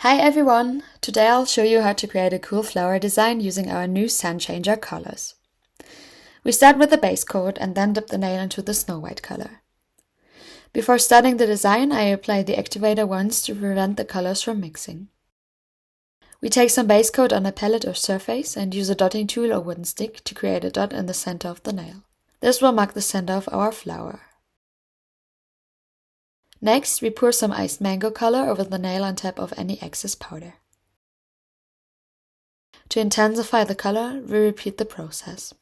Hi everyone! Today I'll show you how to create a cool flower design using our new Sun Changer colors. We start with the base coat and then dip the nail into the Snow White color. Before starting the design, I apply the activator once to prevent the colors from mixing. We take some base coat on a palette or surface and use a dotting tool or wooden stick to create a dot in the center of the nail. This will mark the center of our flower. Next, we pour some iced mango color over the nail on top of any excess powder. To intensify the color, we repeat the process.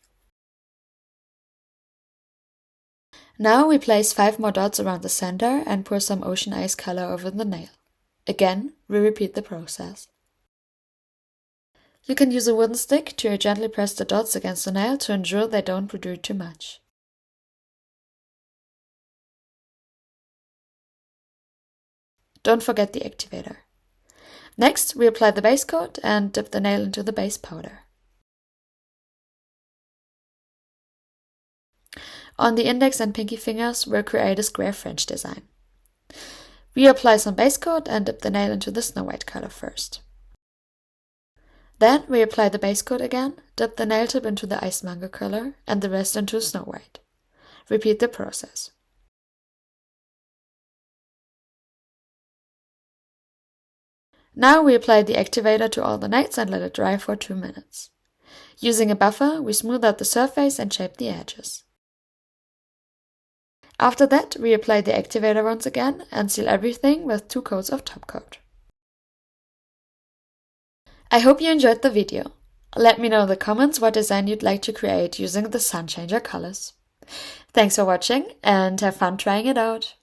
Now we place 5 more dots around the center and pour some ocean ice color over the nail. Again, we repeat the process. You can use a wooden stick to gently press the dots against the nail to ensure they don't protrude too much. Don't forget the activator. Next, we apply the base coat and dip the nail into the base powder. On the index and pinky fingers, we'll create a square French design. We apply some base coat and dip the nail into the Snow White color first. Then we apply the base coat again, dip the nail tip into the iced mango color and the rest into Snow White. Repeat the process. Now we apply the activator to all the nails and let it dry for 2 minutes. Using a buffer, we smooth out the surface and shape the edges. After that, we apply the activator once again and seal everything with 2 coats of top coat. I hope you enjoyed the video. Let me know in the comments what design you'd like to create using the Sun Changer colors. Thanks for watching and have fun trying it out!